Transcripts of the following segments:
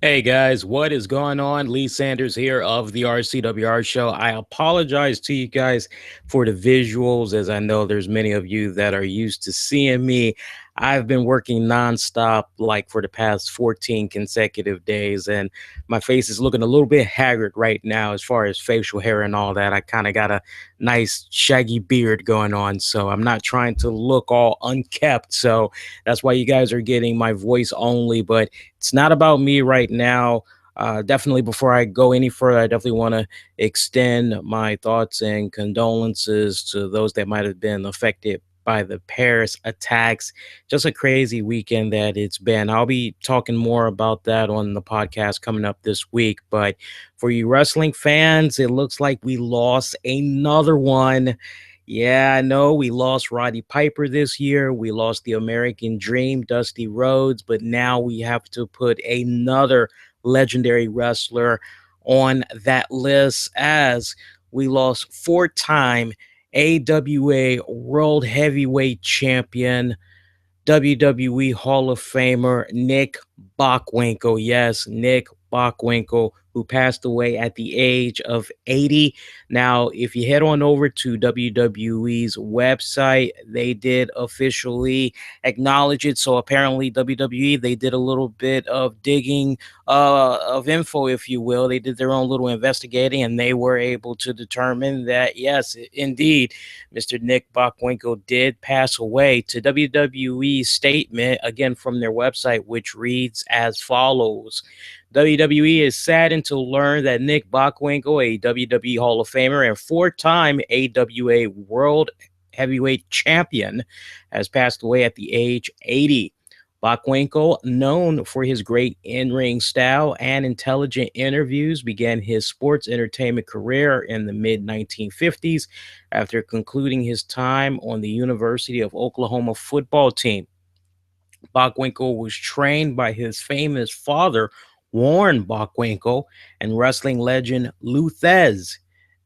Hey guys, what is going on? Lee Sanders here of the RCWR Show. I apologize to you guys for the visuals, as I know there's many of you that are used to seeing me. I've been working nonstop like for the past 14 consecutive days, and my face is looking a little bit haggard right now as far as facial hair and all that. I kind of got a nice shaggy beard going on, so I'm not trying to look all unkept. So that's why you guys are getting my voice only, but it's not about me right now. Definitely, before I go any further, I definitely want to extend my thoughts and condolences to those that might have been affected by the Paris attacks. Just a crazy weekend that it's been. I'll be talking more about that on the podcast coming up this week. But for you wrestling fans, it looks like we lost another one. Yeah, I know we lost Roddy Piper this year. We lost the American Dream, Dusty Rhodes, but now we have to put another legendary wrestler on that list as we lost four-time AWA World Heavyweight Champion, WWE Hall of Famer Nick Bockwinkel. Yes, Nick Bockwinkel, who passed away at the age of 80. Now, if you head on over to WWE's website, they did officially acknowledge it. So apparently, WWE, they did a little bit of digging of info, if you will. They did their own little investigating, and they were able to determine that, yes, indeed, Mr. Nick Bockwinkel did pass away. To WWE's statement, again from their website, which reads as follows: WWE is saddened to learn that Nick Bockwinkel, a WWE Hall of Famer and four-time AWA World Heavyweight Champion, has passed away at the age 80. Bockwinkel, known for his great in-ring style and intelligent interviews, began his sports entertainment career in the mid-1950s after concluding his time on the University of Oklahoma football team. Bockwinkel was trained by his famous father, Warren Bockwinkel, and wrestling legend Lou Thez.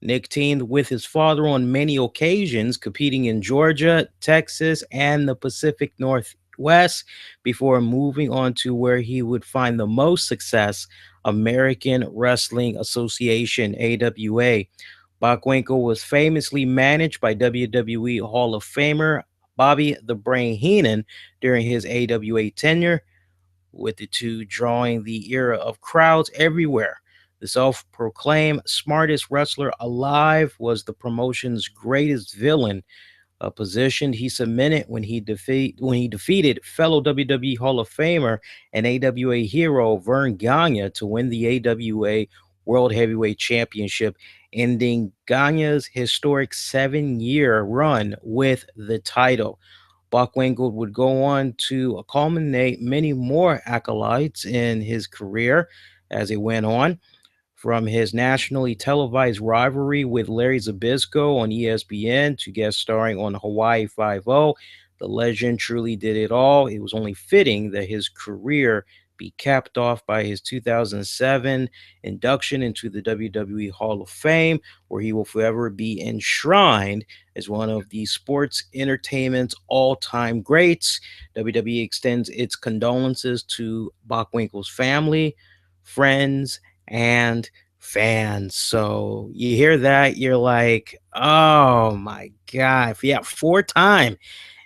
Nick teamed with his father on many occasions, competing in Georgia, Texas, and the Pacific Northwest before moving on to where he would find the most success, American Wrestling Association, AWA. Bockwinkel was famously managed by WWE Hall of Famer Bobby the Brain Heenan during his AWA tenure, with the two drawing the era of crowds everywhere. The self proclaimed smartest wrestler alive was the promotion's greatest villain, a position he cemented when he defeated fellow WWE Hall of Famer and AWA hero Vern Gagne to win the AWA World Heavyweight Championship, ending Gagne's historic 7-year run with the title. Bockwinkel would go on to culminate many more acolytes in his career as it went on, from his nationally televised rivalry with Larry Zbyszko on ESPN to guest starring on Hawaii Five-O. The legend truly did it all. It was only fitting that his career be capped off by his 2007 induction into the WWE Hall of Fame, where he will forever be enshrined as one of the sports entertainment's all-time greats. WWE extends its condolences to Bockwinkel's family, friends, and fans. So you hear that, you're like, oh my God. Yeah, four-time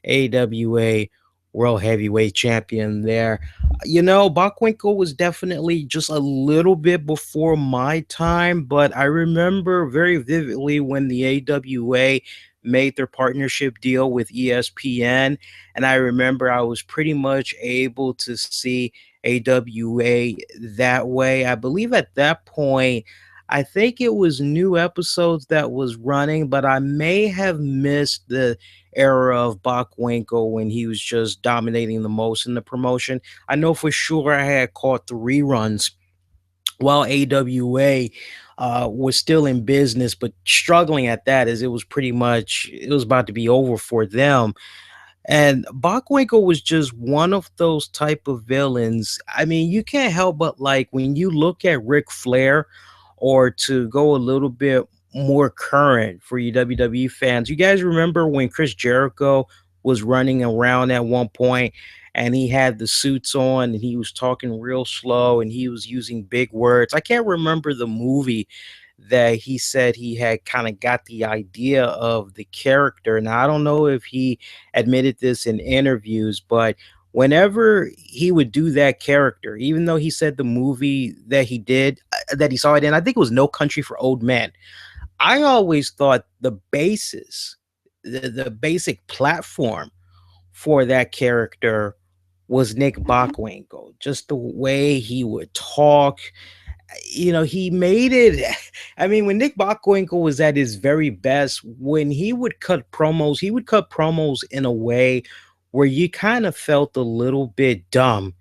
AWA World Heavyweight Champion there. Bockwinkel was definitely just a little bit before my time, but I remember very vividly when the AWA made their partnership deal with ESPN. And I remember I was pretty much able to see AWA that way. I believe at that point, I think it was new episodes that was running, but I may have missed the era of Bockwinkel when he was just dominating the most in the promotion. I know for sure I had caught the reruns while AWA was still in business, but struggling at that as it was about to be over for them. And Bockwinkel was just one of those type of villains. I mean, you can't help but like when you look at Ric Flair, or to go a little bit more current for you WWE fans, you guys remember when Chris Jericho was running around at one point, and he had the suits on and he was talking real slow and he was using big words. I can't remember the movie that he said he had kind of got the idea of the character. Now, I don't know if he admitted this in interviews, but whenever he would do that character, even though he said the movie that he did, that he saw it in, I think it was No Country for Old Men. I always thought the basis, the basic platform for that character was Nick Bockwinkel. Just the way he would talk, he made it. I mean, when Nick Bockwinkel was at his very best, when he would cut promos in a way where you kind of felt a little bit dumb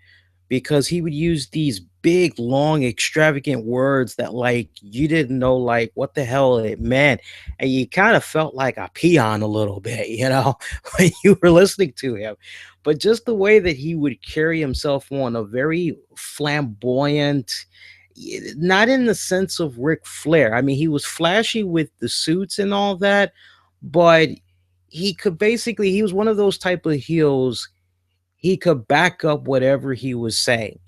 because he would use these big, long, extravagant words that like you didn't know like what the hell it meant. And you kind of felt like a peon a little bit, when you were listening to him. But just the way that he would carry himself on a very flamboyant, not in the sense of Ric Flair. I mean, he was flashy with the suits and all that, but he was one of those type of heels. He could back up whatever he was saying.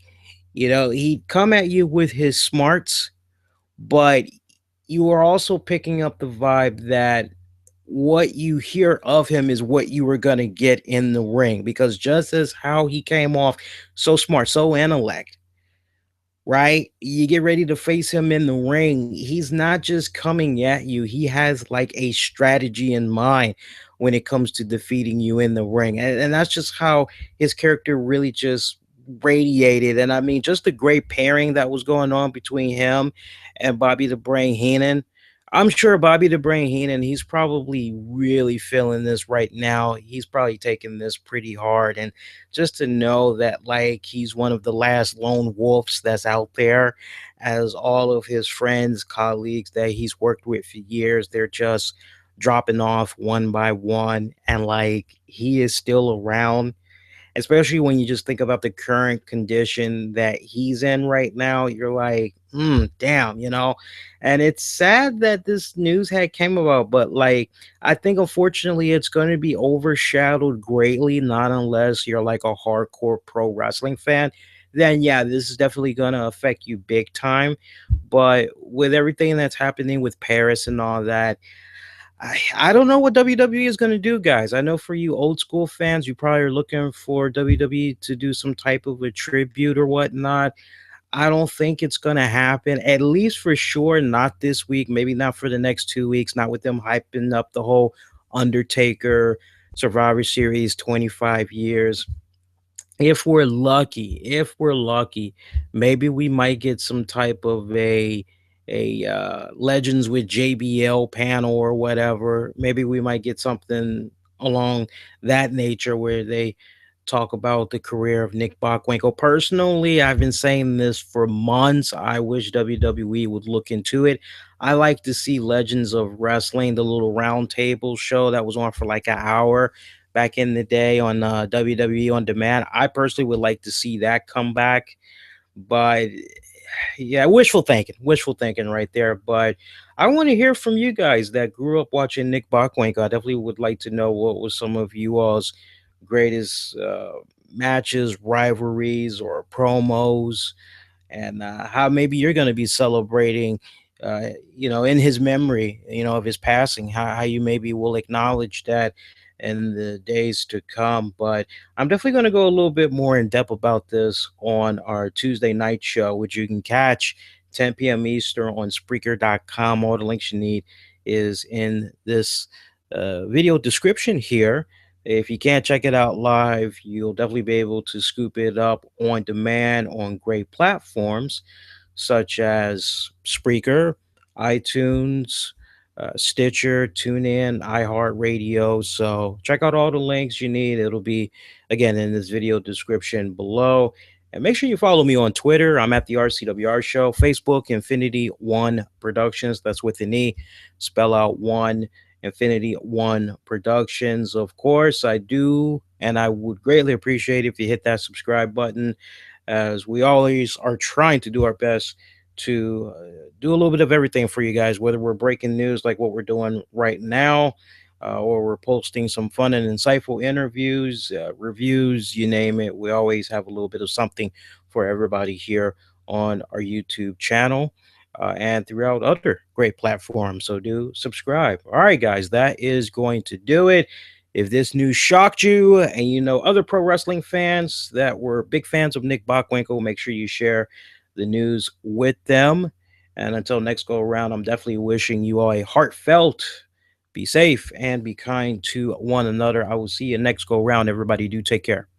He'd come at you with his smarts, but you are also picking up the vibe that what you hear of him is what you were going to get in the ring, because just as how he came off so smart, so intellect, right? You get ready to face him in the ring. He's not just coming at you, he has like a strategy in mind when it comes to defeating you in the ring. And that's just how his character really just radiated. And I mean, just the great pairing that was going on between him and Bobby the Brain Heenan. I'm sure Bobby the Brain Heenan, he's probably really feeling this right now. He's probably taking this pretty hard. And just to know that, like, he's one of the last lone wolves that's out there, as all of his friends, colleagues that he's worked with for years, they're just dropping off one by one. And, like, he is still around, especially when you just think about the current condition that he's in right now. You're like, damn, and it's sad that this news had came about, but like, I think unfortunately it's going to be overshadowed greatly, not unless you're like a hardcore pro wrestling fan. Then yeah, this is definitely going to affect you big time. But with everything that's happening with Paris and all that, I don't know what WWE is going to do, guys. I know for you old school fans, you probably are looking for WWE to do some type of a tribute or whatnot. I don't think it's going to happen, at least for sure, not this week, maybe not for the next 2 weeks, not with them hyping up the whole Undertaker Survivor Series 25 years. If we're lucky, maybe we might get some type of a Legends with JBL panel or whatever. Maybe we might get something along that nature where they talk about the career of Nick Bockwinkel. Personally, I've been saying this for months. I wish WWE would look into it. I like to see Legends of Wrestling, the little round table show that was on for like an hour back in the day on WWE On Demand. I personally would like to see that come back, but yeah, wishful thinking right there. But I want to hear from you guys that grew up watching Nick Bockwinkel. I definitely would like to know what was some of you all's greatest matches, rivalries, or promos, and how maybe you're going to be celebrating, in his memory, of his passing, how you maybe will acknowledge that in the days to come. But I'm definitely going to go a little bit more in depth about this on our Tuesday night show, which you can catch 10 p.m. Eastern on Spreaker.com. All the links you need is in this video description here. If you can't check it out live, you'll definitely be able to scoop it up on demand on great platforms such as Spreaker, iTunes, Stitcher, TuneIn, iHeartRadio. So check out all the links you need. It'll be, again, in this video description below. And make sure you follow me on Twitter. I'm at the RCWR Show. Facebook, Infinity One Productions. That's with an E. Spell out one. Infinity One Productions. Of course, I do, and I would greatly appreciate if you hit that subscribe button, as we always are trying to do our best to do a little bit of everything for you guys, whether we're breaking news like what we're doing right now, or we're posting some fun and insightful interviews, reviews, you name it. We always have a little bit of something for everybody here on our YouTube channel and throughout other great platforms. So do subscribe. All right, guys, that is going to do it. If this news shocked you and you know other pro wrestling fans that were big fans of Nick Bockwinkel, make sure you share the news with them. And until next go around, I'm definitely wishing you all a heartfelt be safe and be kind to one another. I will see you next go round. Everybody, do take care.